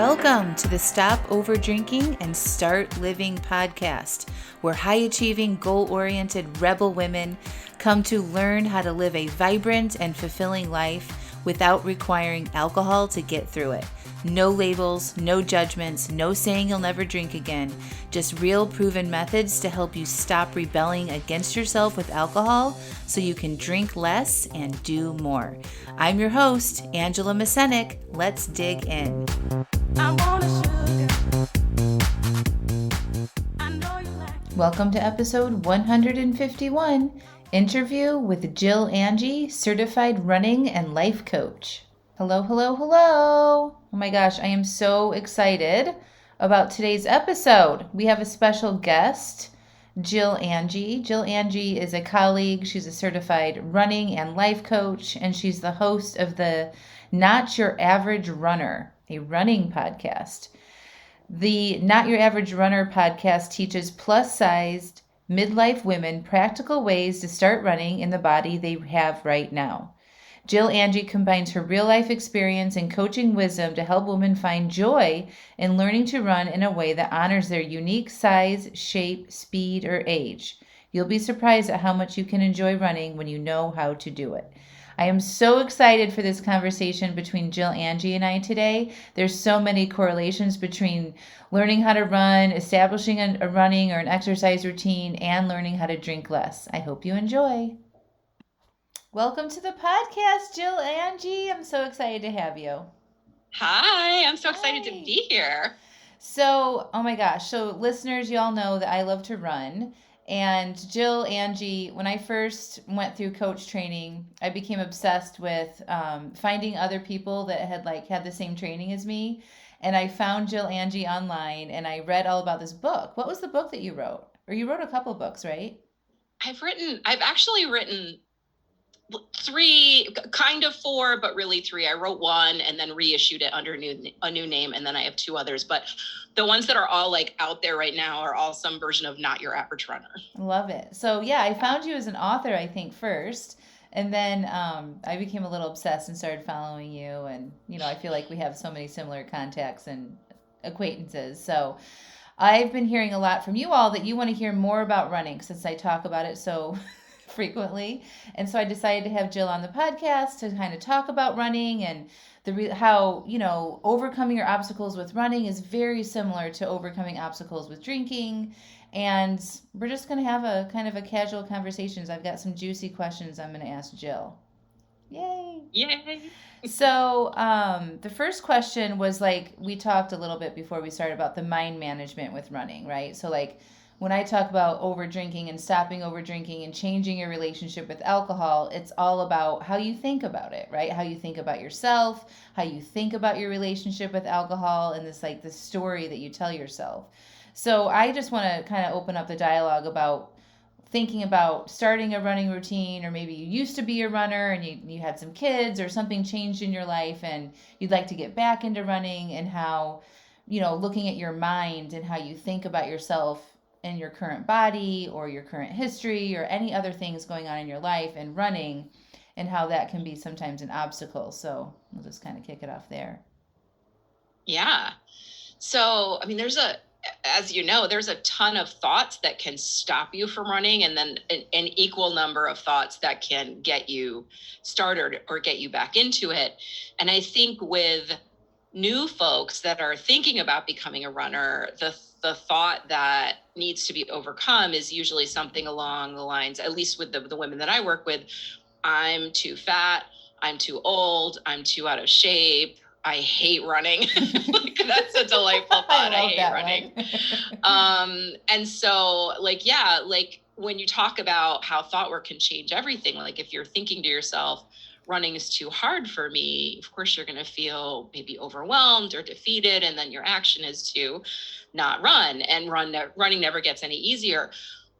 Welcome to the Stop Overdrinking and Start Living podcast, where high-achieving, goal-oriented rebel women come to learn how to live a vibrant and fulfilling life without requiring alcohol to get through it. No labels, no judgments, no saying you'll never drink again. Just real proven methods to help you stop rebelling against yourself with alcohol so you can drink less and do more. I'm your host, Angela Mascenik. Let's dig in. Welcome to episode 151, interview with Jill Angie, certified running and life coach. Hello, hello, hello. Oh my gosh, I am so excited about today's episode. We have a special guest, Jill Angie. Jill Angie is a colleague. She's a certified running and life coach, and she's the host of the Not Your Average Runner, a running podcast. The Not Your Average Runner podcast teaches plus-sized midlife women practical ways to start running in the body they have right now. Jill Angie combines her real-life experience and coaching wisdom to help women find joy in learning to run in a way that honors their unique size, shape, speed, or age. You'll be surprised at how much you can enjoy running when you know how to do it. I am so excited for this conversation between Jill Angie and I today. There's so many correlations between learning how to run, establishing a running or an exercise routine, and learning how to drink less. I hope you enjoy. Welcome to the podcast, Jill Angie. I'm so excited to have you. Hi, I'm so excited to be here. So, oh my gosh. So listeners, you all know that I love to run. And Jill Angie, when I first went through coach training, I became obsessed with finding other people that had the same training as me. And I found Jill Angie online and I read all about this book. What was the book that you wrote? Or you wrote a couple books, right? I've actually written 3, kind of 4, but really 3. I wrote one and then reissued it under a new name. And then I have 2 others, but the ones that are all out there right now are all some version of Not Your Average Runner. Love it. So yeah, I found you as an author, I think, first. And then I became a little obsessed and started following you. And, I feel like we have so many similar contacts and acquaintances. So I've been hearing a lot from you all that you want to hear more about running since I talk about it so frequently. And so I decided to have Jill on the podcast to kind of talk about running and how overcoming your obstacles with running is very similar to overcoming obstacles with drinking. And we're just going to have a kind of a casual conversations. I've got some juicy questions I'm going to ask Jill. Yay. So the first question was we talked a little bit before we started about the mind management with running, right? So when I talk about over drinking and stopping over drinking and changing your relationship with alcohol, it's all about how you think about it, right? How you think about yourself, how you think about your relationship with alcohol, and this story that you tell yourself. So I just want to kind of open up the dialogue about thinking about starting a running routine, or maybe you used to be a runner and you had some kids or something changed in your life and you'd like to get back into running, and how, looking at your mind and how you think about yourself in your current body or your current history or any other things going on in your life and running, and how that can be sometimes an obstacle. So we'll just kind of kick it off there. Yeah. So, there's a ton of thoughts that can stop you from running, and then an equal number of thoughts that can get you started or get you back into it. And I think with new folks that are thinking about becoming a runner, the thought that needs to be overcome is usually something along the lines, at least with the women that I work with, I'm too fat, I'm too old, I'm too out of shape, I hate running. That's a delightful thought. I hate running. And so when you talk about how thought work can change everything, if you're thinking to yourself, running is too hard for me, of course you're going to feel maybe overwhelmed or defeated, and then your action is to not run, and running never gets any easier,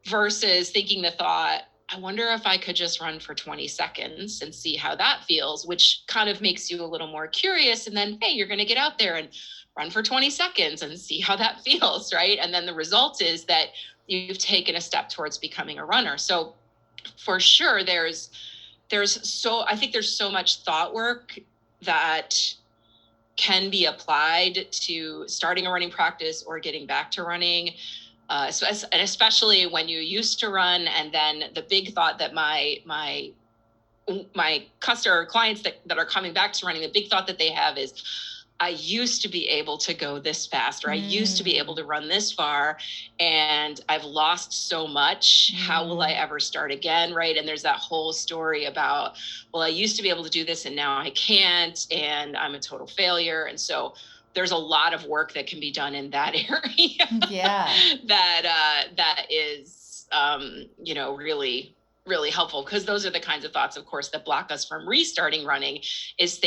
versus thinking the thought, I wonder if I could just run for 20 seconds and see how that feels, which kind of makes you a little more curious. And then, hey, you're going to get out there and run for 20 seconds and see how that feels, right? And then the result is that you've taken a step towards becoming a runner. So for sure, I think there's so much thought work that can be applied to starting a running practice or getting back to running. And especially when you used to run, and then the big thought that my customer clients that are coming back to running, the big thought that they have is, I used to be able to go this fast, or I used to be able to run this far, and I've lost so much. How will I ever start again? Right. And there's that whole story about, well, I used to be able to do this and now I can't, and I'm a total failure. And so there's a lot of work that can be done in that area. Yeah. that is, really, really helpful, because those are the kinds of thoughts, of course, that block us from restarting running, is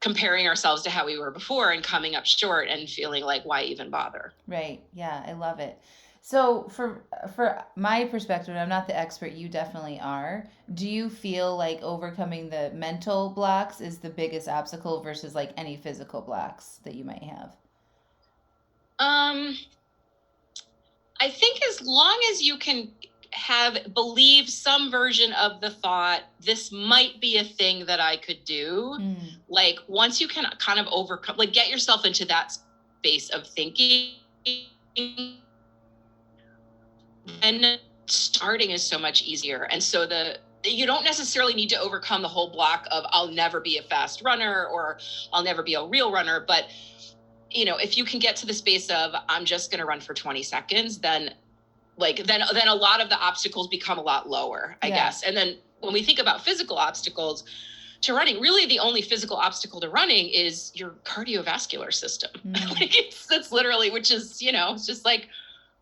comparing ourselves to how we were before and coming up short and feeling like, why even bother? Right. Yeah, I love it. So for my perspective, I'm not the expert, you definitely are. Do you feel like overcoming the mental blocks is the biggest obstacle versus like any physical blocks that you might have? I think as long as you can believe some version of the thought, this might be a thing that I could do. Like, once you can kind of overcome, like, get yourself into that space of thinking, then starting is so much easier. And so you don't necessarily need to overcome the whole block of, I'll never be a fast runner, or I'll never be a real runner. But, if you can get to the space of, I'm just going to run for 20 seconds, then a lot of the obstacles become a lot lower, I guess. And then when we think about physical obstacles to running, really the only physical obstacle to running is your cardiovascular system. Like, it's literally, which is, it's just like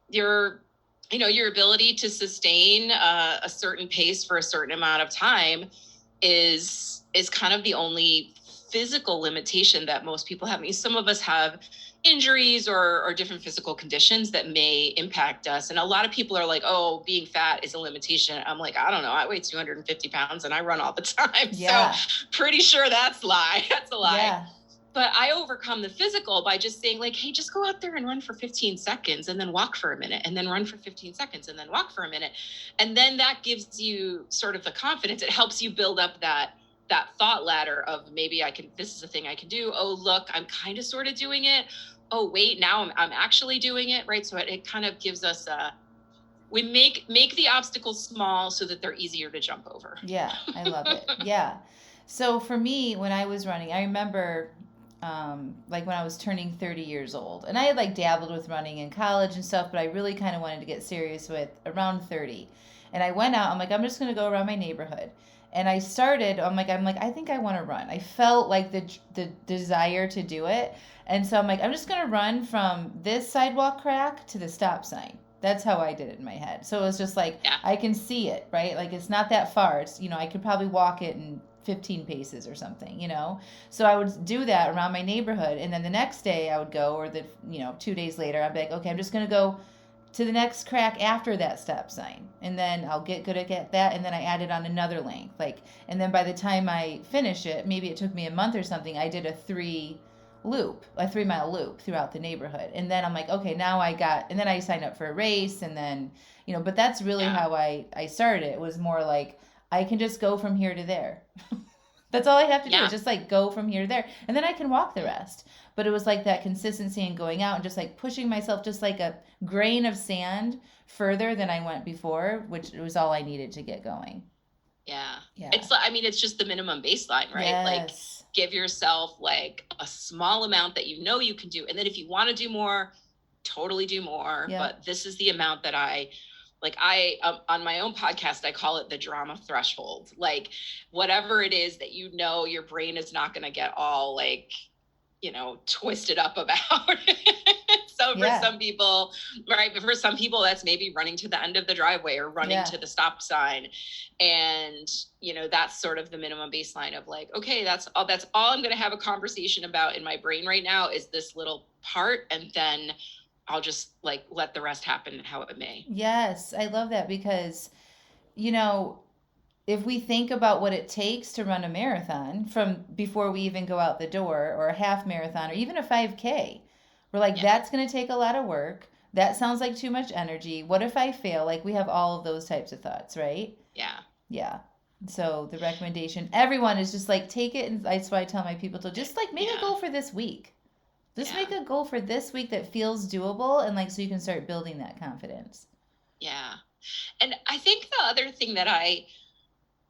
your ability to sustain a certain pace for a certain amount of time is kind of the only physical limitation that most people have. I mean, some of us have injuries or different physical conditions that may impact us. And a lot of people are like, oh, being fat is a limitation. I'm like, I don't know. I weigh 250 pounds and I run all the time. Yeah. So pretty sure that's a lie. Yeah. But I overcome the physical by just saying, like, hey, just go out there and run for 15 seconds and then walk for a minute, and then run for 15 seconds and then walk for a minute. And then that gives you sort of the confidence. It helps you build up that thought ladder of, maybe this is a thing I can do. Oh, look, I'm kind of sort of doing it. Oh, wait, now I'm actually doing it. Right. So it kind of gives us we make the obstacles small so that they're easier to jump over. Yeah. I love it. Yeah. So for me, when I was running, I remember like when I was turning 30 years old, and I had like dabbled with running in college and stuff, but I really kind of wanted to get serious with around 30. And I went out, I'm like, I'm just going to go around my neighborhood. And I started, I'm like, I think I want to run. I felt like the desire to do it. And so I'm like, I'm just going to run from this sidewalk crack to the stop sign. That's how I did it in my head. So it was just like, I can see it, right? Like, it's not that far. It's, I could probably walk it in 15 paces or something, So I would do that around my neighborhood. And then the next day I would go, or 2 days later, I'd be like, okay, I'm just going to go to the next crack after that stop sign, and then I'll get good at that, and then I added on another length, and then by the time I finish it, maybe it took me a month or something, I did a 3-mile loop throughout the neighborhood. And then I'm like, okay, now and then I signed up for a race, and then but that's really how I started. It was more like, I can just go from here to there. That's all I have to do, is just like go from here to there, and then I can walk the rest. But it was like that consistency and going out and just like pushing myself just like a grain of sand further than I went before, which was all I needed to get going. Yeah. It's just the minimum baseline, right? Yes. Like, give yourself like a small amount that you can do. And then if you want to do more, totally do more. Yep. But this is the amount that I on my own podcast, I call it the drama threshold. Like, whatever it is that your brain is not going to get all like, twisted up about. So for some people, right, but for some people, that's maybe running to the end of the driveway or running to the stop sign. And, that's sort of the minimum baseline of like, okay, that's all I'm going to have a conversation about in my brain right now is this little part. And then I'll just like let the rest happen how it may. Yes, I love that, because, if we think about what it takes to run a marathon from before we even go out the door, or a half marathon, or even a 5K, we're like, that's going to take a lot of work. That sounds like too much energy. What if I fail? Like, we have all of those types of thoughts, right? Yeah. Yeah. So the recommendation, everyone is just like take it, and that's why I tell my people to just like make a Yeah. goal for this week. Just Yeah. make a goal for this week that feels doable, and like so you can start building that confidence. Yeah. And I think the other thing that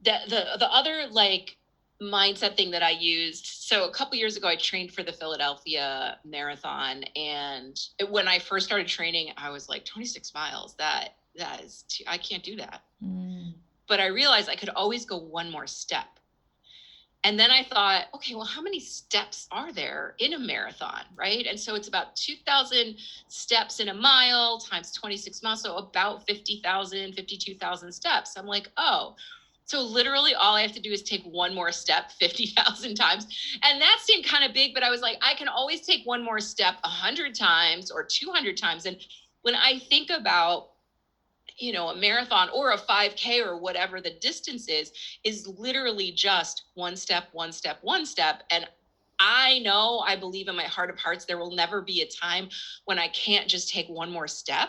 the other like mindset thing that I used. So a couple years ago, I trained for the Philadelphia Marathon, and when I first started training, I was like 26 miles. That is I can't do that. Mm. But I realized I could always go one more step. And then I thought, okay, well, how many steps are there in a marathon, right? And so it's about 2,000 steps in a mile times 26 miles, so about 50,000, 52,000 steps. I'm like, oh, so literally all I have to do is take one more step 50,000 times. And that seemed kind of big, but I was like, I can always take one more step 100 times or 200 times. And when I think about a marathon or a 5K or whatever the distance is literally just one step, one step, one step. And I believe in my heart of hearts, there will never be a time when I can't just take one more step.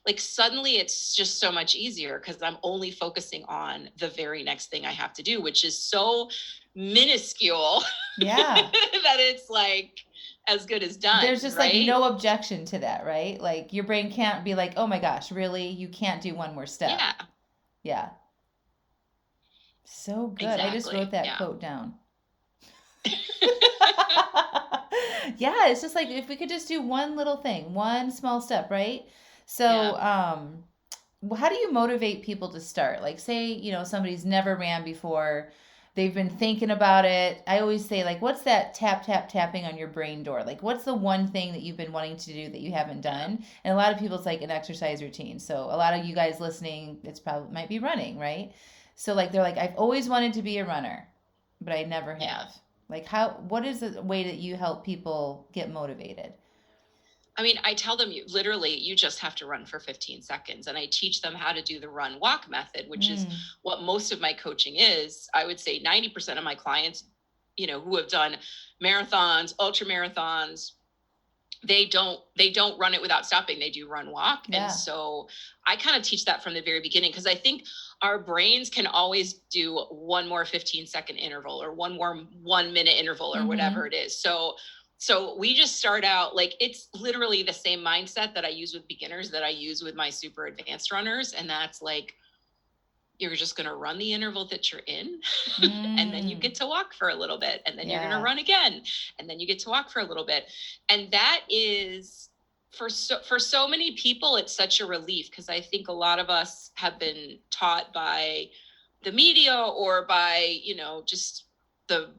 Like suddenly it's just so much easier because I'm only focusing on the very next thing I have to do, which is so minuscule Yeah. that it's like as good as done. There's just right? like no objection to that, right? Like your brain can't be like, oh my gosh, really? You can't do one more step. Yeah. Yeah. So good. Exactly. I just wrote that Yeah. quote down. Yeah, it's just like if we could just do one little thing, one small step, right? So, how do you motivate people to start? Like, say, somebody's never ran before, they've been thinking about it. I always say, like, what's that tap, tap, tapping on your brain door? Like, what's the one thing that you've been wanting to do that you haven't done? And a lot of people, it's like an exercise routine. So, a lot of you guys listening, it's probably might be running, right? So, like, they're like, I've always wanted to be a runner, but I never have. Yeah. Like, what is the way that you help people get motivated? I mean, I tell them you just have to run for 15 seconds. And I teach them how to do the run walk method, which is what most of my coaching is. I would say 90% of my clients, who have done marathons, ultra marathons, they don't run it without stopping. They do run walk. Yeah. And so I kind of teach that from the very beginning, because I think our brains can always do one more 15-second interval or one more 1 minute interval or whatever it is. So we just start out like it's literally the same mindset that I use with beginners that I use with my super advanced runners. And that's like, you're just going to run the interval that you're in and then you get to walk for a little bit and then you're going to run again. And then you get to walk for a little bit. And that is for so many people, it's such a relief, because I think a lot of us have been taught by the media or by, just the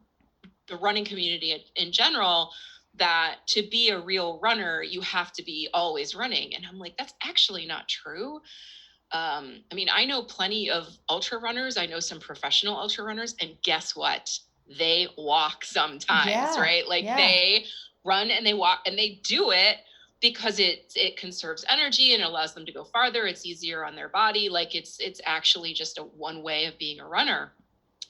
running community in general, that to be a real runner, you have to be always running. And I'm like, that's actually not true. I mean, I know plenty of ultra runners. I know some professional ultra runners, and guess what? They walk sometimes, right? Like they run and they walk, and they do it because it conserves energy and allows them to go farther. It's easier on their body. Like it's actually just a one way of being a runner.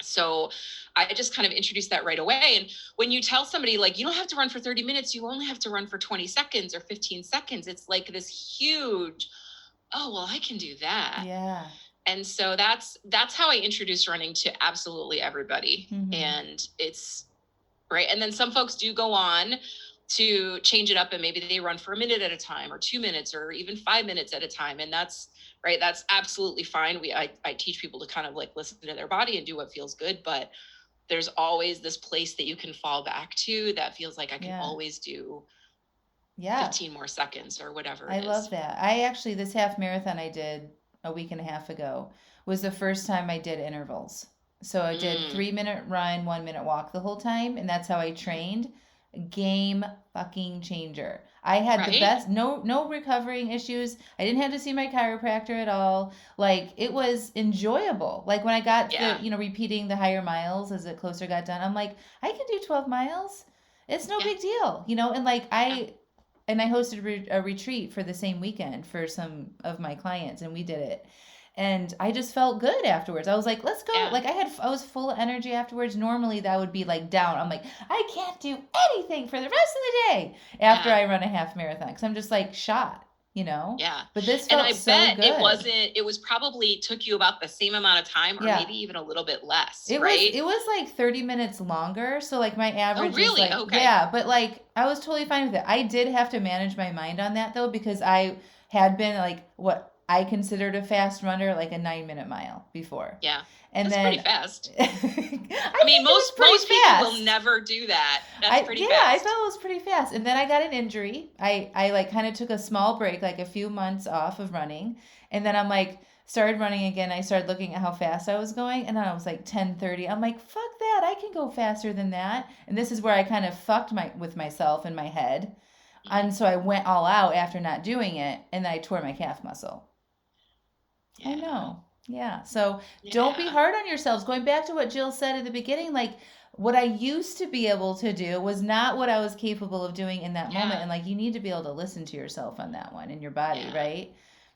So I just kind of introduced that right away. And when you tell somebody like, you don't have to run for 30 minutes, you only have to run for 20 seconds or 15 seconds. It's like this huge, oh, well, I can do that. Yeah. And so that's how I introduce running to absolutely everybody. And it's right. And then some folks do go on to change it up, and maybe they run for a minute at a time or 2 minutes or even 5 minutes at a time. And that's right. That's absolutely fine. I teach people to kind of like listen to their body and do what feels good, but there's always this place that you can fall back to that feels like I can always do 15 more seconds or whatever it is. I love that. This half marathon I did a week and a half ago was the first time I did intervals. So I did 3-minute run, 1 minute walk the whole time. And that's how I trained. Game fucking changer. I had the best, no recovering issues. I didn't have to see my chiropractor at all. Like it was enjoyable. Like when I got to, repeating the higher miles as it closer got done, I'm like, I can do 12 miles. It's no big deal, and like I hosted a retreat for the same weekend for some of my clients, and we did it. And I just felt good afterwards. I was like, let's go. Yeah. Like I was full of energy afterwards. Normally that would be like down. I'm like, I can't do anything for the rest of the day after I run a half marathon, because I'm just like shot, Yeah. But this And felt I so bet good. it was probably took you about the same amount of time or maybe even a little bit less, right? It was like 30 minutes longer. So like my Oh, average is really? like, Okay. yeah, but like I was totally fine with it. I did have to manage my mind on that though, because I had been like what I considered a fast runner, like a 9-minute mile before. Yeah. And That's then pretty fast. I mean, think it was pretty most people will fast. never do that. That's pretty I fast. felt it was pretty fast. And then I got an injury. I like kind of took a small break, like a few months off of running. And then I'm like, started running again. I started looking at how fast I was going. And then I was like 10:30. I'm like, fuck that. I can go faster than that. And this is where I kind of fucked with myself in my head. And so I went all out after not doing it. And then I tore my calf muscle. Yeah. I know. Yeah. So don't be hard on yourselves. Going back to what Jill said at the beginning, like what I used to be able to do was not what I was capable of doing in that moment. And like you need to be able to listen to yourself on that one in your body, right?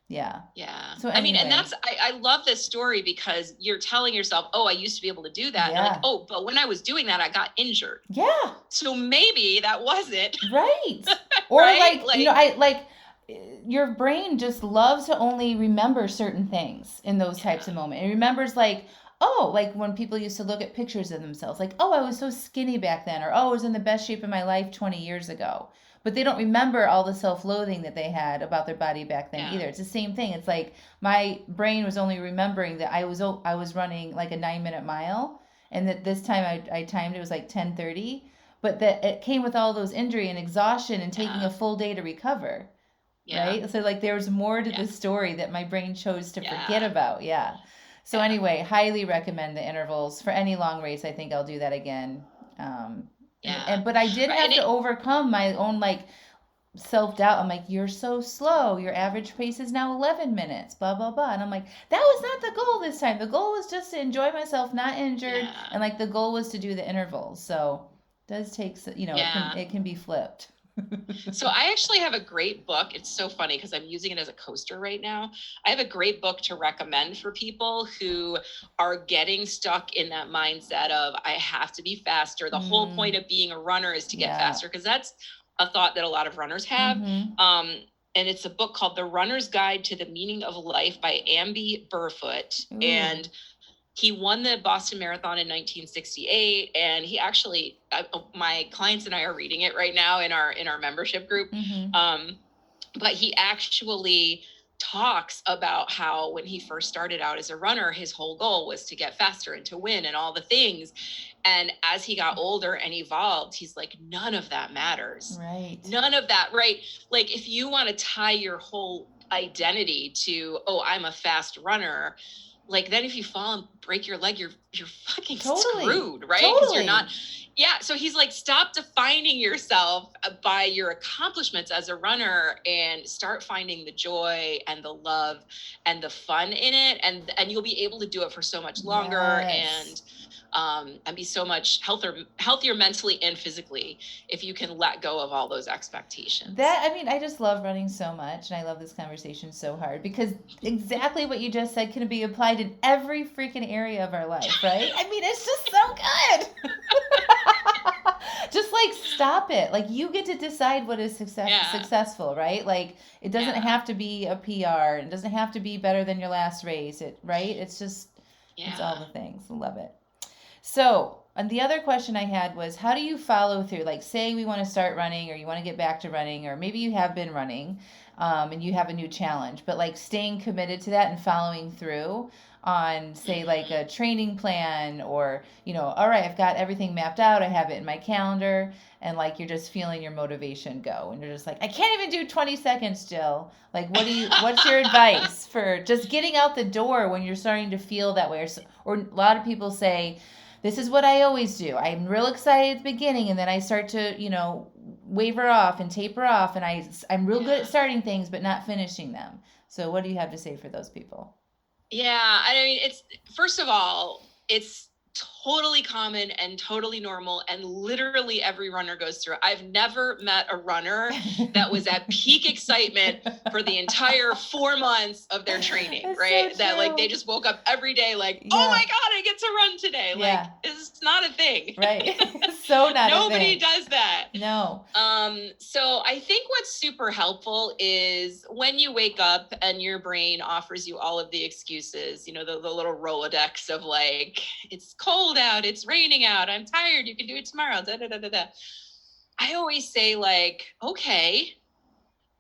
Yeah. Yeah. So anyway. I mean, and I love this story because you're telling yourself, oh, I used to be able to do that. And you're like, oh, but when I was doing that, I got injured. Yeah. So maybe that wasn't. Right. Or right? like your brain just loves to only remember certain things in those types of moments. It remembers like, oh, like when people used to look at pictures of themselves, like, oh, I was so skinny back then, or oh, I was in the best shape of my life 20 years ago. But they don't remember all the self-loathing that they had about their body back then either. It's the same thing. It's like my brain was only remembering that I was running like a 9-minute mile, and that this time I timed it was like 10:30, but that it came with all those injury and exhaustion and taking a full day to recover. Right? So like there was more to the story that my brain chose to forget about. Yeah. So anyway, highly recommend the intervals for any long race. I think I'll do that again. But I did have to overcome my own like self-doubt. I'm like, you're so slow. Your average pace is now 11 minutes, blah, blah, blah. And I'm like, that was not the goal this time. The goal was just to enjoy myself, not injured. And like the goal was to do the intervals. So it does take, it can be flipped. So I actually have a great book. It's so funny because I'm using it as a coaster right now. I have a great book to recommend for people who are getting stuck in that mindset of I have to be faster. The whole point of being a runner is to get faster, because that's a thought that a lot of runners have. And it's a book called The Runner's Guide to the Meaning of Life by Angie Burfoot. And he won the Boston Marathon in 1968, and he actually, my clients and I are reading it right now in our membership group. But he actually talks about how when he first started out as a runner, his whole goal was to get faster and to win and all the things. And as he got older and evolved, he's like, none of that matters. Right. None of that, right? Like if you want to tie your whole identity to, oh, I'm a fast runner, like then if you fall and break your leg, you're fucking screwed, right? Because you're not. Yeah. So he's like, stop defining yourself by your accomplishments as a runner and start finding the joy and the love and the fun in it. And you'll be able to do it for so much longer and be so much healthier mentally and physically if you can let go of all those expectations. I just love running so much, and I love this conversation so hard because exactly what you just said can be applied in every freaking area of our life, right? I mean, it's just so good. Just like stop it. Like you get to decide what is successful, right? Like it doesn't have to be a PR. It doesn't have to be better than your last race. Right? It's just it's all the things. I love it. So, and the other question I had was, how do you follow through? Like, say we want to start running, or you want to get back to running, or maybe you have been running, and you have a new challenge, but like staying committed to that and following through on, say, like a training plan, or, all right, I've got everything mapped out, I have it in my calendar, and like you're just feeling your motivation go, and you're just like, I can't even do 20 seconds, Jill. Like, what's your advice for just getting out the door when you're starting to feel that way? Or a lot of people say, this is what I always do. I'm real excited at the beginning, and then I start to, waver off and taper off, and I'm real good at starting things but not finishing them. So what do you have to say for those people? Yeah, I mean, first of all, it's totally common and totally normal, and literally every runner goes through it. I've never met a runner that was at peak excitement for the entire 4 months of their training, right? So that like they just woke up every day like, oh my God, I get to run today. Like not a thing. Right. So not Nobody a thing. does that. No. So I think what's super helpful is when you wake up and your brain offers you all of the excuses, you know, the little Rolodex of like, it's cold out, it's raining out, I'm tired, you can do it tomorrow, da da da da da. I always say like, okay,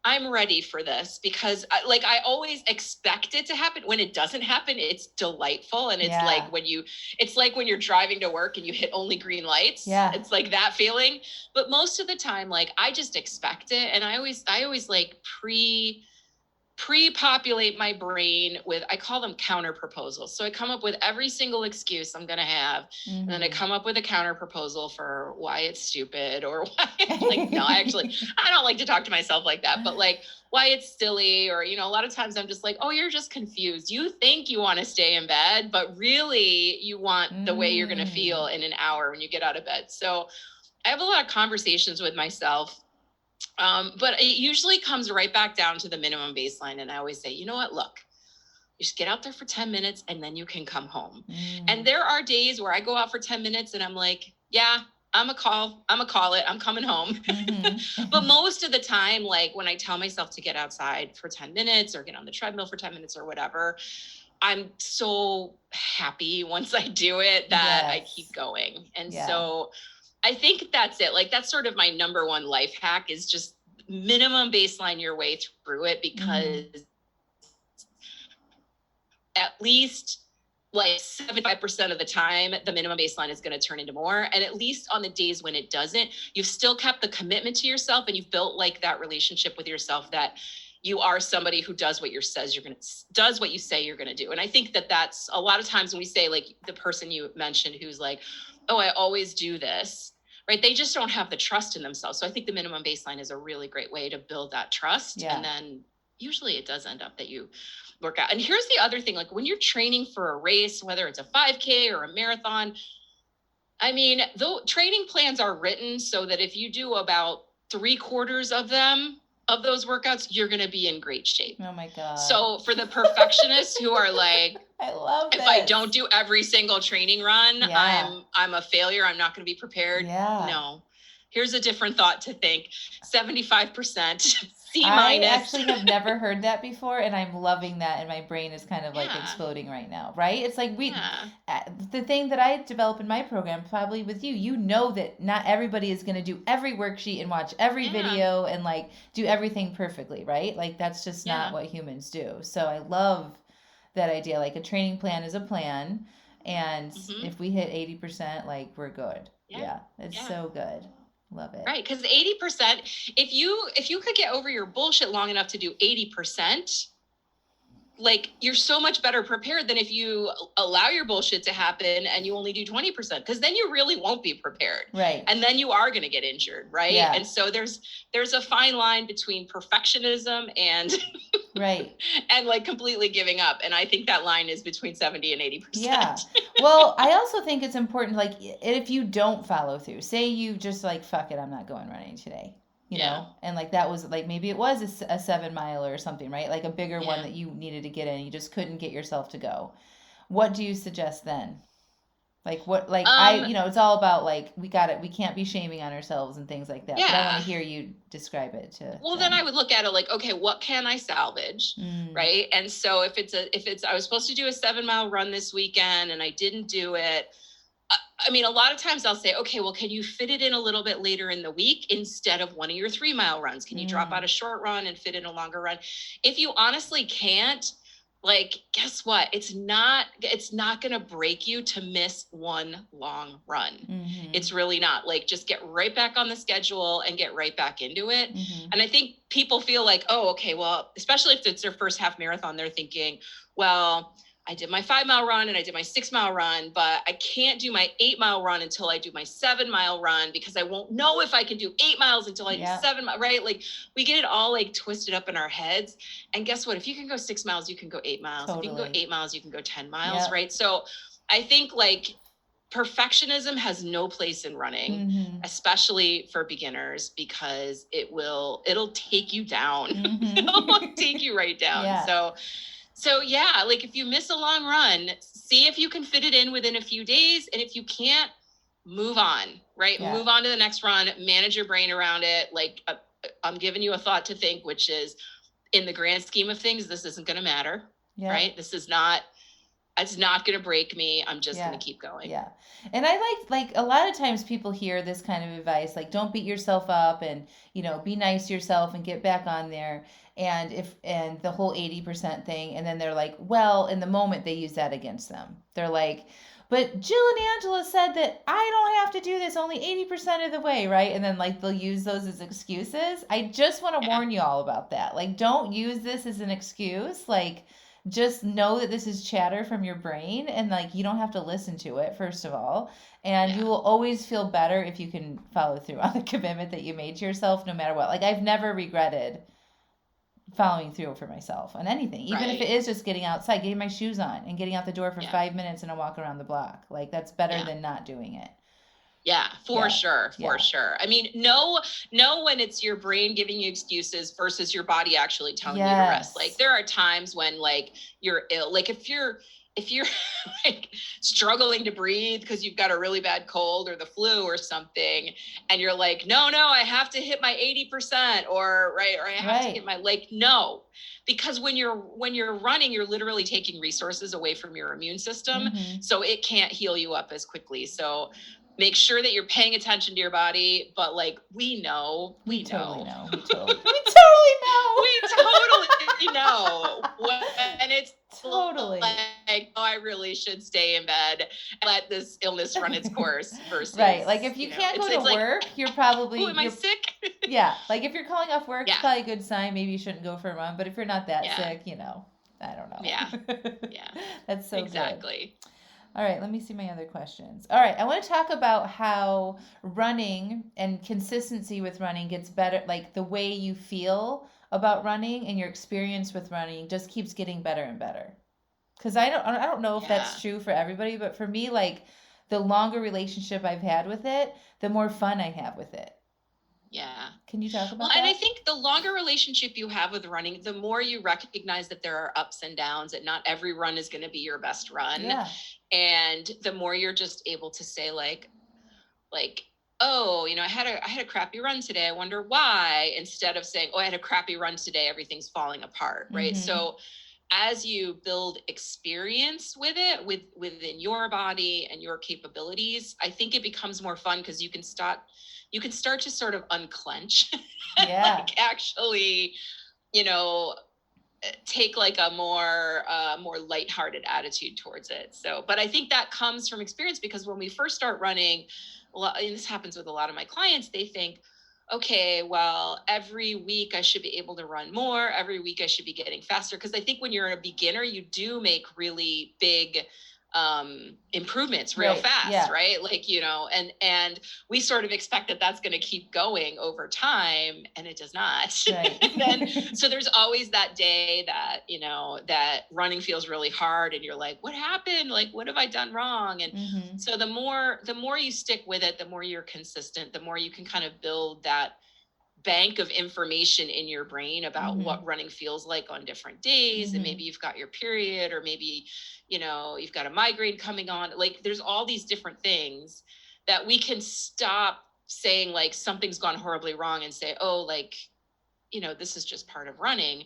I'm ready for this, because I always expect it to happen. When it doesn't happen, it's delightful. And it's like when you're driving to work and you hit only green lights. Yeah. It's like that feeling. But most of the time, like I just expect it. And I always like pre-populate my brain with, I call them counter proposals. So I come up with every single excuse I'm going to have. Mm-hmm. And then I come up with a counter proposal for why it's stupid, or why like, no, I don't like to talk to myself like that, but like why it's silly, or, you know, a lot of times I'm just like, oh, you're just confused. You think you want to stay in bed, but really you want the way you're going to feel in an hour when you get out of bed. So I have a lot of conversations with myself. But it usually comes right back down to the minimum baseline. And I always say, you know what, look, you just get out there for 10 minutes and then you can come home. And there are days where I go out for 10 minutes and I'm like, yeah, I'm a call it, I'm coming home. But most of the time, like when I tell myself to get outside for 10 minutes or get on the treadmill for 10 minutes or whatever, I'm so happy once I do it that I keep going. And so I think that's it. Like, that's sort of my number one life hack, is just minimum baseline your way through it, because at least like 75% of the time, the minimum baseline is going to turn into more. And at least on the days when it doesn't, you've still kept the commitment to yourself, and you've built like that relationship with yourself that you are somebody who does what you say you're going to do. And I think that that's a lot of times when we say, like the person you mentioned who's like, oh, I always do this, right? They just don't have the trust in themselves. So I think the minimum baseline is a really great way to build that trust. Yeah. And then usually it does end up that you work out. And here's the other thing, like when you're training for a race, whether it's a 5K or a marathon, I mean, the training plans are written so that if you do about 3/4 of them, of those workouts, you're going to be in great shape. Oh my God. So for the perfectionists who are like, I love if I don't do every single training run, I'm a failure, I'm not going to be prepared. Yeah. No, here's a different thought to think. 75%, C-. I actually have never heard that before, and I'm loving that, and my brain is kind of like exploding right now, right? It's like the thing that I develop in my program, probably with you, you know that not everybody is going to do every worksheet and watch every video and like do everything perfectly, right? Like that's just not what humans do. So I love that idea. Like a training plan is a plan, and if we hit 80%, like we're good. Yeah, it's so good. Love it. Right, because 80%, if you could get over your bullshit long enough to do 80%, like you're so much better prepared than if you allow your bullshit to happen and you only do 20%, because then you really won't be prepared. Right. And then you are going to get injured, right? Yeah. And so there's a fine line between perfectionism and right. and like completely giving up. And I think that line is between 70 and 80%. Yeah. Well, I also think it's important, like if you don't follow through, say you just like, fuck it, I'm not going running today. You know, and like that was like, maybe it was a 7 mile or something, right? Like a bigger one that you needed to get in. You just couldn't get yourself to go. What do you suggest then? Like what, like it's all about like, we can't be shaming on ourselves and things like that. Yeah. But I want to hear you describe it to Well, then I would look at it like, okay, what can I salvage? Right. And so if it's, I was supposed to do a 7 mile run this weekend and I didn't do it. I mean, a lot of times I'll say, okay, well, can you fit it in a little bit later in the week instead of one of your 3 mile runs? Can you drop out a short run and fit in a longer run? If you honestly can't, like, guess what? It's not going to break you to miss one long run. It's really not. Like, just get right back on the schedule and get right back into it. And I think people feel like, oh, okay, well, especially if it's their first half marathon, they're thinking, well, I did my 5 mile run and I did my 6 mile run, but I can't do my 8 mile run until I do my 7 mile run, because I won't know if I can do 8 miles until I do 7 miles, right? Like we get it all like twisted up in our heads. And guess what? If you can go 6 miles, you can go 8 miles. Totally. If you can go 8 miles, you can go 10 miles, right? So I think like perfectionism has no place in running, especially for beginners, because it'll take you down. It'll take you right down. Yeah. So yeah, like if you miss a long run, see if you can fit it in within a few days. And if you can't, move on, right? Yeah. Move on to the next run, manage your brain around it. Like I'm giving you a thought to think, which is, in the grand scheme of things, this isn't going to matter, right? It's not going to break me. I'm just going to keep going. Yeah. And I like a lot of times people hear this kind of advice, like don't beat yourself up and, be nice to yourself and get back on there. And the whole 80% thing. And then they're like, well, in the moment they use that against them. They're like, but Jill and Angela said that I don't have to do this only 80% of the way, right? And then like they'll use those as excuses. I just want to warn you all about that. Like, don't use this as an excuse. Like, just know that this is chatter from your brain, and like you don't have to listen to it, first of all. And you will always feel better if you can follow through on the commitment that you made to yourself, no matter what. Like, I've never regretted following through for myself on anything, even if it is just getting outside, getting my shoes on and getting out the door for 5 minutes and a walk around the block. Like, that's better than not doing it. Yeah, for sure. I mean, know when it's your brain giving you excuses versus your body actually telling you to rest. Like, there are times when like you're ill. Like if you're like struggling to breathe because you've got a really bad cold or the flu or something, and you're like, no, I have to hit my 80%, or I have to hit my, like, no. Because when you're running, you're literally taking resources away from your immune system. So it can't heal you up as quickly. So make sure that you're paying attention to your body. But like, we know. We totally know. And it's totally like, oh, I really should stay in bed and let this illness run its course versus like if you can't go to work, like, you're probably am I sick? Like if you're calling off work, it's probably a good sign. Maybe you shouldn't go for a run. But if you're not that sick, I don't know. That's so exactly good. All right, let me see my other questions. All right, I want to talk about how running and consistency with running gets better, like the way you feel about running and your experience with running just keeps getting better and better. Because I don't know if that's true for everybody, but for me, like the longer relationship I've had with it, the more fun I have with it. Yeah. Can you talk about that? And I think the longer relationship you have with running, the more you recognize that there are ups and downs, and not every run is going to be your best run. Yeah. And the more you're just able to say like, oh, I had a crappy run today, I wonder why, instead of saying, oh, I had a crappy run today, everything's falling apart, right? So as you build experience with it, within your body and your capabilities, I think it becomes more fun because you can start to sort of unclench, like actually, take like a more lighthearted attitude towards it. So, but I think that comes from experience, because when we first start running, and this happens with a lot of my clients, they think, okay, well, every week I should be able to run more. Every week I should be getting faster. Because I think when you're a beginner, you do make really big improvements real fast, right? Like, and we sort of expect that that's going to keep going over time, and it does not. And then, so there's always that day that, that running feels really hard, and you're like, what happened? Like, what have I done wrong? And so the more you stick with it, the more you're consistent, the more you can kind of build that bank of information in your brain about what running feels like on different days. And maybe you've got your period, or maybe, you've got a migraine coming on. Like, there's all these different things that we can stop saying like something's gone horribly wrong and say, oh, like, this is just part of running.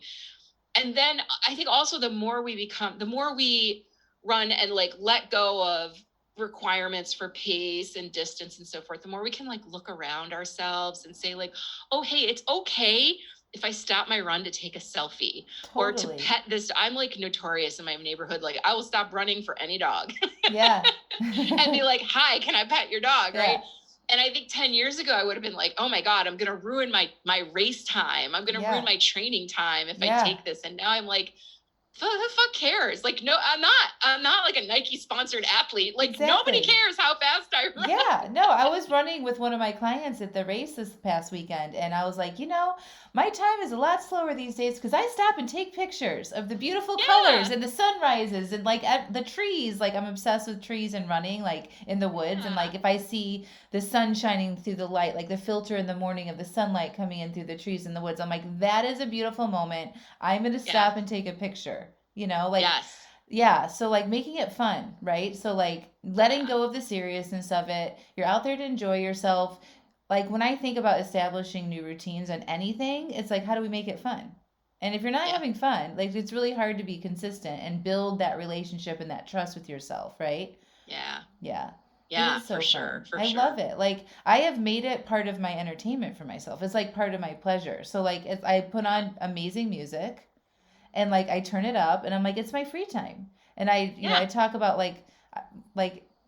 And then I think also the more we run and like let go of requirements for pace and distance and so forth, the more we can like look around ourselves and say like, oh, hey, it's okay if I stop my run to take a selfie or to pet this. I'm like notorious in my neighborhood. Like, I will stop running for any dog. And be like, hi, can I pet your dog? Right. And I think 10 years ago, I would have been like, oh my God, I'm going to ruin my race time. I'm going to ruin my training time if I take this. And now I'm like, who the fuck cares? Like, no, I'm not like a Nike sponsored athlete. Like, nobody cares how fast I run. I was running with one of my clients at the race this past weekend, and I was like, my time is a lot slower these days because I stop and take pictures of the beautiful colors and the sunrises and like the trees. Like, I'm obsessed with trees and running, like in the woods. And like, if I see the sun shining through the light, like the filter in the morning of the sunlight coming in through the trees in the woods, I'm like, that is a beautiful moment. I'm going to stop and take a picture. Yeah, so like making it fun, right? So like letting Yeah. go of the seriousness of it. You're out there to enjoy yourself. Like when I think about establishing new routines on anything, it's like how do we make it fun? And if you're not Yeah. having fun, like it's really hard to be consistent and build that relationship and that trust with yourself, right? Yeah. Yeah. It Yeah, is for so sure. fun. For I love sure. it. Like I have made it part of my entertainment for myself. It's like part of my pleasure. So like if I put Yeah. on amazing music and like I turn it up and I'm like it's my free time. And I Yeah. talk about like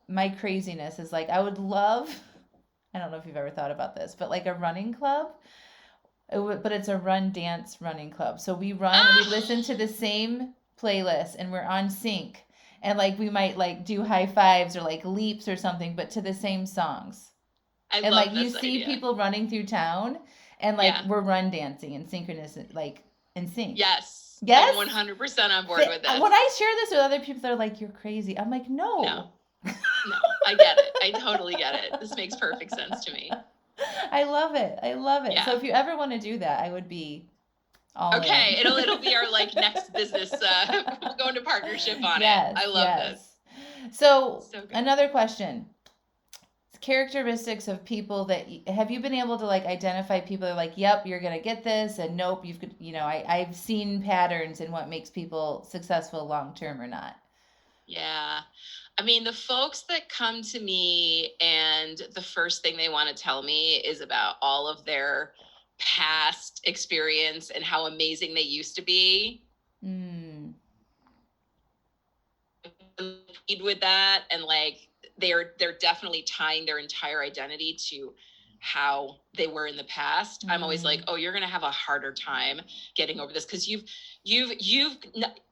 my craziness is like I would love I don't know if you've ever thought about this, but like a running club. But it's a run dance running club. So we run and we listen to Ah, the same playlist and we're on sync. And like we might like do high fives or like leaps or something, but to the same songs. I And like love you this see idea. people running through town and like Yeah. we're run dancing and synchronous like in sync. Yes. I'm Yes? 100% on board with When this. I share this with other people, they're like, "You're crazy." I'm like, No. "No." No, I get it. I totally get it. This makes perfect sense to me. I love it. I love it. So Yeah. if you ever want to do that, I would be all Okay, in. it'll be our like next business we'll go into partnership on it. Yes, I love this. yes. So So good. another question: characteristics of people that have you been able to like identify people that are like, "Yep, you're gonna get this," and "Nope, I've seen patterns in what makes people successful long term or not." Yeah. I mean, the folks that come to me and the first thing they want to tell me is about all of their past experience and how amazing they used to be. Mm. Lead with that, and like they're definitely tying their entire identity to how they were in the past. I'm always like, Mm. oh, you're gonna have a harder time getting over this because you've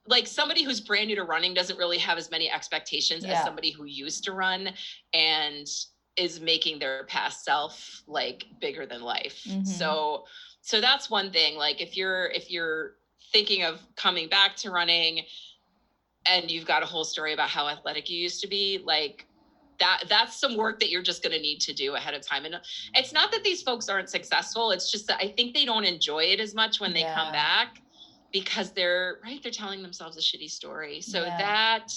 like somebody who's brand new to running doesn't really have as many expectations as Yeah. somebody who used to run and is making their past self like bigger than life. Mhm. So that's one thing. Like if you're thinking of coming back to running and you've got a whole story about how athletic you used to be, like that's some work that you're just going to need to do ahead of time. And it's not that these folks aren't successful, it's just that I think they don't enjoy it as much when they come back because they're telling themselves a shitty story. So that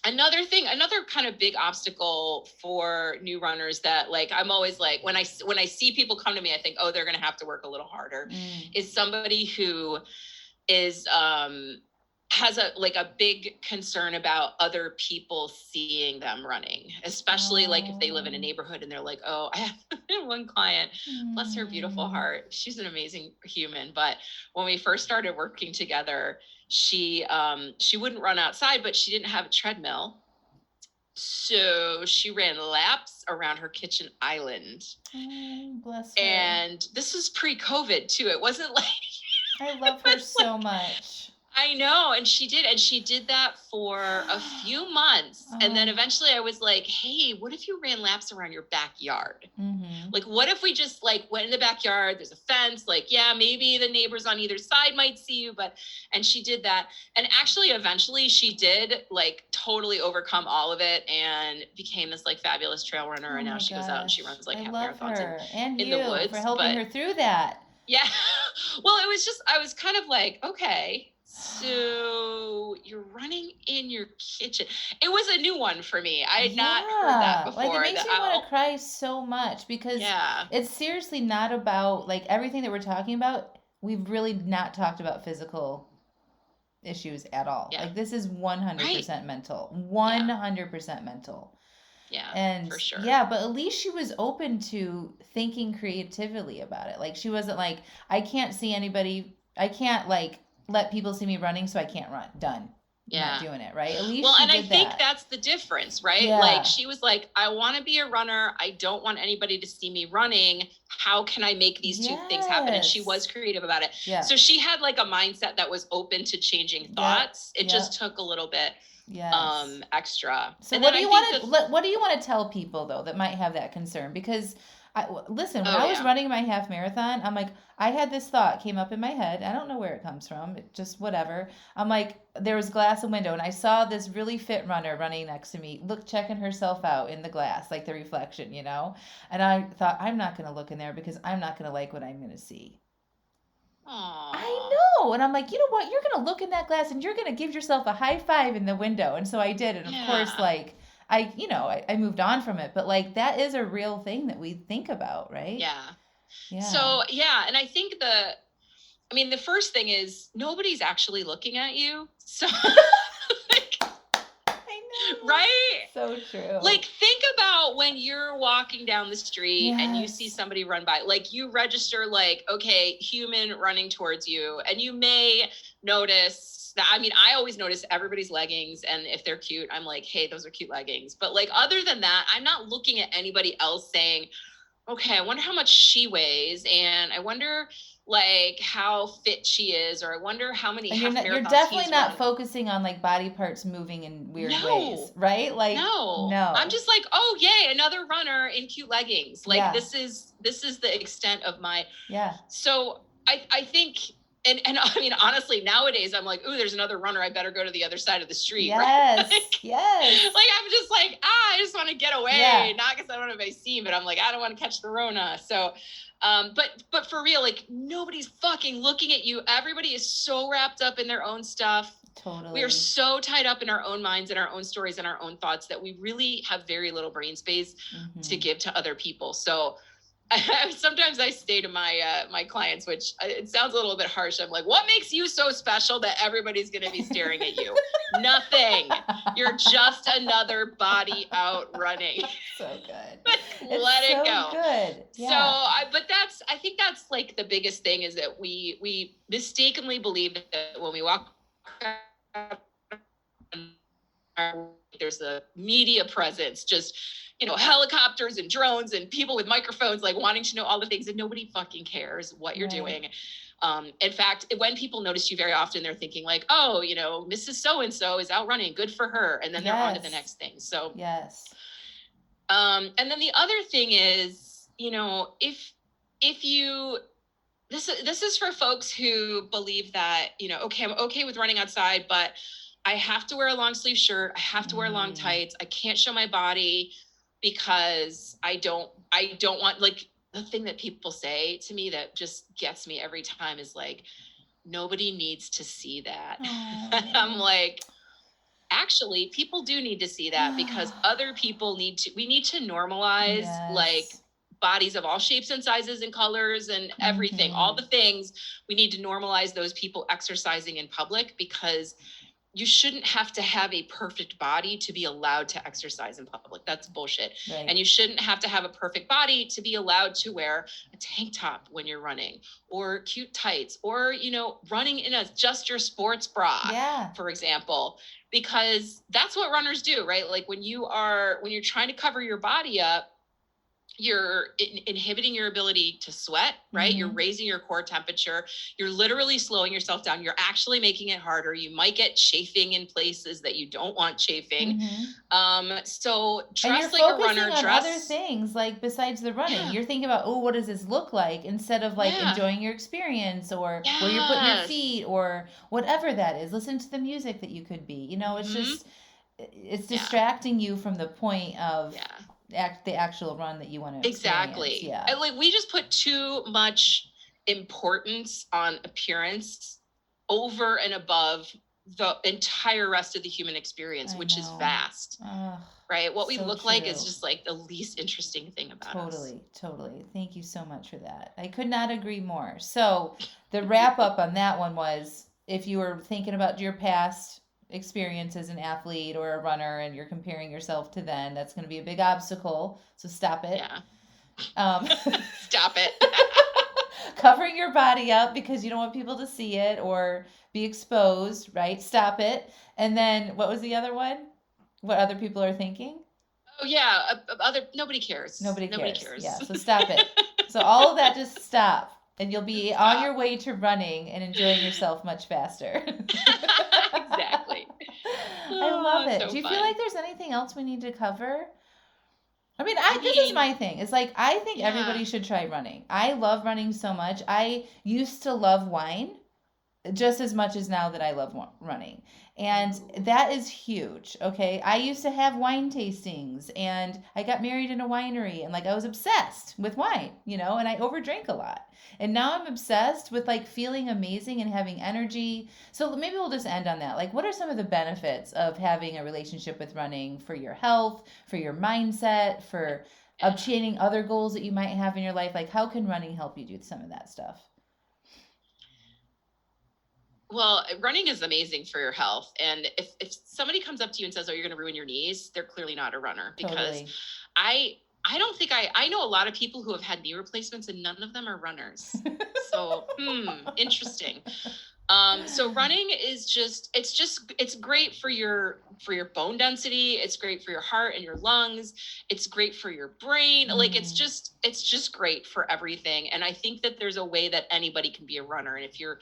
another kind of big obstacle for new runners that like I'm always like when I see people come to me, I think, oh, they're going to have to work a little harder, is somebody who is has a big concern about other people seeing them running, especially like if they live in a neighborhood and they're like, oh, I have one client, bless her beautiful heart, she's an amazing human, but when we first started working together, she wouldn't run outside, but she didn't have a treadmill, so she ran laps around her kitchen island. Oh, bless her. And this was pre-COVID too. It wasn't like I love her so much. I know. And she did that for a few months. And then eventually I was like, hey, what if you ran laps around your backyard? Mm-hmm. Like, what if we just like went in the backyard? There's a fence. Like, yeah, maybe the neighbors on either side might see you, and she did that. And actually, eventually she did like totally overcome all of it and became this like fabulous trail runner. And now she goes out and she runs like half marathons in the woods. For helping her through that. Yeah. Well, I was kind of like, okay, so you're running in your kitchen. It was a new one for me. I had not heard that before. Like it makes me want to cry so much because it's seriously not about like everything that we're talking about. We've really not talked about physical issues at all. Yeah. Like this is 100% mental, 100% mental. Yeah, and for sure. Yeah, but at least she was open to thinking creatively about it. Like she wasn't like, I can't see anybody. I can't like let people see me running, so I can't run. Done. Yeah. Not doing it, right? At least well, and I think that's the difference, right? Yeah. Like she was like, I want to be a runner. I don't want anybody to see me running. How can I make these two things happen? And she was creative about it. Yeah. So she had like a mindset that was open to changing thoughts. It just took a little bit extra. So what do you want to tell people though that might have that concern? Because when I was running my half marathon, I'm like, I had this thought came up in my head. I don't know where it comes from. It just whatever. I'm like, there was glass and window and I saw this really fit runner running next to me, checking herself out in the glass, like the reflection, you know? And I thought, I'm not going to look in there because I'm not going to like what I'm going to see. Aww. I no. And I'm like, you know what? You're going to look in that glass and you're going to give yourself a high five in the window. And so I did. And of course, Yeah. like, I moved on from it. But like, that is a real thing that we think about, right? Yeah. Yeah. So, yeah. And I think the first thing is nobody's actually looking at you. So, like, I know. right? So true. Like, think about when you're walking down the street and you Yes. see somebody run by, like, you register, like, okay, human running towards you. And you may notice that, I always notice everybody's leggings. And if they're cute, I'm like, hey, those are cute leggings. But like, other than that, I'm not looking at anybody else saying, okay, I wonder how much she weighs. And I wonder like how fit she is, or I wonder how many And half you're marathons definitely he's not run. focusing on like body parts moving in weird No. ways, right? Like No. no. I'm just like, oh yay, another runner in cute leggings. Like Yeah. this is the extent of my. Yeah. So I think, and honestly, nowadays I'm like, ooh, there's another runner. I better go to the other side of the street. Yes. Right? Like, yes. like I'm just like, I just want to get away. Yeah. Not because I don't want to be seen, but I'm like, I don't want to catch the Rona. So, but for real, like nobody's fucking looking at you. Everybody is so wrapped up in their own stuff. Totally. We are so tied up in our own minds and our own stories and our own thoughts that we really have very little brain space to give to other people. So sometimes I say to my clients, which it sounds a little bit harsh. I'm like, what makes you so special that everybody's going to be staring at you? Nothing. You're just another body out running. So good. Let it go. Good. Yeah. So I think that's like the biggest thing is that we mistakenly believe that when we walk, there's a media presence, just, helicopters and drones and people with microphones, like wanting to know all the things, and nobody fucking cares what you're doing. In fact, when people notice you very often, they're thinking like, oh, Mrs. So-and-so is out running, good for her. And then they're on to the next thing. So, yes. And then the other thing is, if you, this is for folks who believe that, okay, I'm okay with running outside, but I have to wear a long sleeve shirt. I have to wear long tights. I can't show my body because I don't want, like, the thing that people say to me that just gets me every time is like, nobody needs to see that. I'm like, actually, people do need to see that because other people we need to normalize like bodies of all shapes and sizes and colors and everything, all the things. We need to normalize those people exercising in public because you shouldn't have to have a perfect body to be allowed to exercise in public. That's bullshit. Right. And you shouldn't have to have a perfect body to be allowed to wear a tank top when you're running, or cute tights, or, running in just your sports bra, for example, because that's what runners do, right? Like when you're trying to cover your body up, you're inhibiting your ability to sweat, right? You're raising your core temperature. You're literally slowing yourself down. You're actually making it harder. You might get chafing in places that you don't want chafing. So dress like a runner. On other things, like besides the running, you're thinking about, what does this look like? Instead of like enjoying your experience, or where you're putting your feet, or whatever that is. Listen to the music that you could be. It's just, it's distracting you from the point of the actual run that you want to experience. Yeah. And like we just put too much importance on appearance over and above the entire rest of the human experience, which is vast. Right? What we look like is just like the least interesting thing about us. Totally. Thank you so much for that. I could not agree more. So the wrap up on that one was, if you were thinking about your past experience as an athlete or a runner and you're comparing yourself to then, that's going to be a big obstacle. So stop it. Stop it. Covering your body up because you don't want people to see it or be exposed, right? Stop it. And then what was the other one? What other people are thinking? Oh yeah, nobody cares. Nobody cares. Yeah, so stop it. So all of that, just stop. And you'll be on your way to running and enjoying yourself much faster. Exactly. I love it. So do you fun. feel like there's anything else we need to cover? This is my thing. It's like, I think everybody should try running. I love running so much. I used to love wine. just as much as now that I love running. And that is huge. Okay. I used to have wine tastings and I got married in a winery and like I was obsessed with wine, and I overdrank a lot. And now I'm obsessed with like feeling amazing and having energy. So maybe we'll just end on that. Like, what are some of the benefits of having a relationship with running for your health, for your mindset, for obtaining other goals that you might have in your life? Like, how can running help you do some of that stuff? Well, running is amazing for your health. And if somebody comes up to you and says, oh, you're going to ruin your knees, they're clearly not a runner. Because Totally. I don't think I know a lot of people who have had knee replacements and none of them are runners. So, interesting. So running is it's great for your bone density. It's great for your heart and your lungs. It's great for your brain. Like it's just great for everything. And I think that there's a way that anybody can be a runner. And if you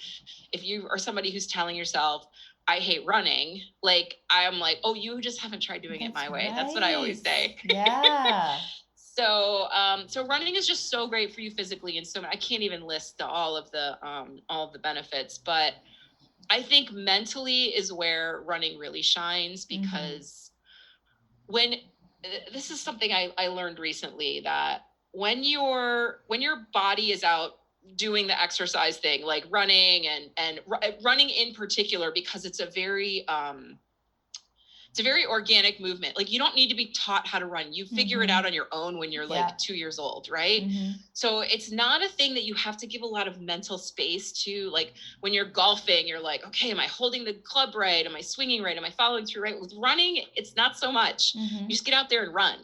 are somebody who's telling yourself, I hate running, like I'm like, oh, you just haven't tried doing it my way. That's what I always say. Yeah. So running is just so great for you physically, and so I can't even list all of the benefits, but I think mentally is where running really shines, because this is something I learned recently, that when your body is out doing the exercise thing, like running and running in particular, because it's a very organic movement. Like you don't need to be taught how to run. You figure it out on your own when you're like 2 years old, right? So it's not a thing that you have to give a lot of mental space to. Like when you're golfing, you're like, okay, am I holding the club right? Am I swinging right? Am I following through right? With running, it's not so much. You just get out there and run,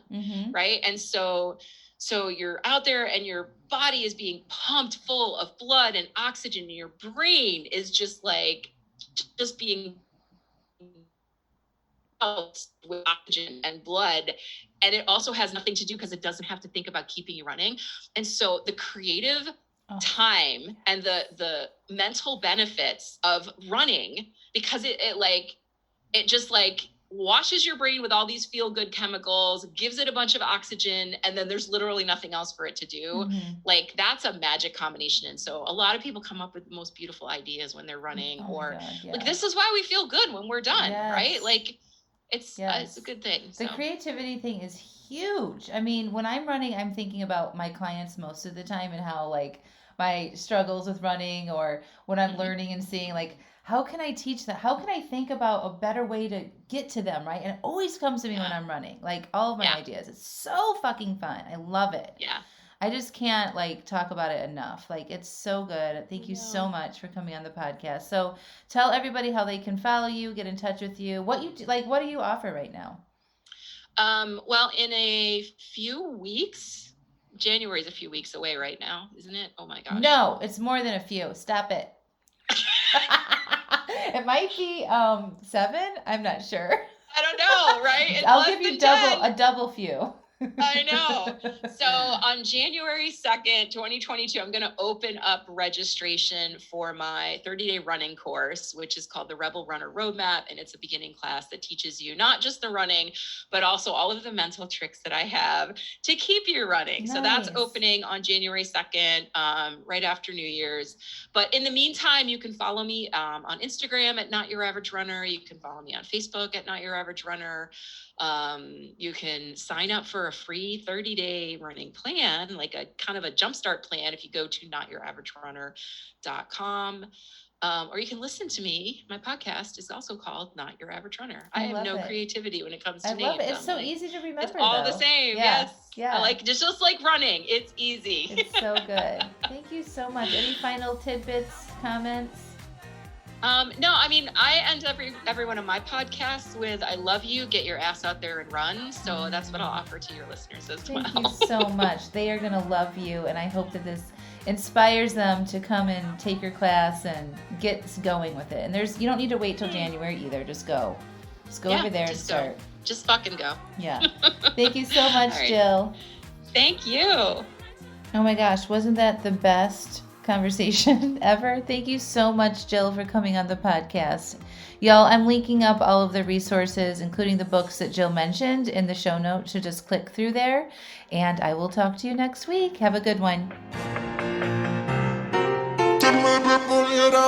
right? And so you're out there and your body is being pumped full of blood and oxygen, and your brain is just being with oxygen and blood. And it also has nothing to do, because it doesn't have to think about keeping you running. And so the creative time and the mental benefits of running, because it just washes your brain with all these feel good chemicals, gives it a bunch of oxygen, and then there's literally nothing else for it to do. Like that's a magic combination. And so a lot of people come up with the most beautiful ideas when they're running, like this is why we feel good when we're done, right? Like it's a good thing. The creativity thing is huge. I mean, when I'm running, I'm thinking about my clients most of the time and how like my struggles with running, or when I'm learning and seeing like, how can I teach that? How can I think about a better way to get to them, right? And it always comes to me when I'm running, like all of my ideas. It's so fucking fun. I love it. Yeah. I just can't like talk about it enough. Like it's so good. Thank you so much for coming on the podcast. So tell everybody how they can follow you, get in touch with you. What do you offer right now? Well, in a few weeks, January is a few weeks away right now, isn't it? Oh my gosh. No, it's more than a few. Stop it. It might be 7. I'm not sure. I don't know, right? I'll give you a double few. I know. So on January 2nd, 2022, I'm going to open up registration for my 30-day running course, which is called the Rebel Runner Roadmap. And it's a beginning class that teaches you not just the running, but also all of the mental tricks that I have to keep you running. Nice. So that's opening on January 2nd, right after New Year's. But in the meantime, you can follow me on Instagram at Not Your Average Runner. You can follow me on Facebook at Not Your Average Runner. You can sign up for a free 30-day running plan, like a kind of a jumpstart plan, if you go to notyouraverage.runner.com. Or you can listen to me. My podcast is also called Not Your Average Runner. I have no creativity when it comes to names. I love it. It's so easy to remember. It's all the same. Yes. Yeah. Just like running. It's easy. It's so good. Thank you so much. Any final tidbits, comments? No, I mean, I end every one of my podcasts with, I love you, get your ass out there and run. So that's what I'll offer to your listeners as well. Thank you so much. They are going to love you. And I hope that this inspires them to come and take your class and get going with it. And you don't need to wait till January either. Just go. Just go over there and start. Just fucking go. Yeah. Thank you so much, right. Jill. Thank you. Oh my gosh. Wasn't that the best conversation ever? Thank you so much, Jill, for coming on the podcast. Y'all, I'm linking up all of the resources, including the books that Jill mentioned, in the show notes, so just click through there, and I will talk to you next week. Have a good one.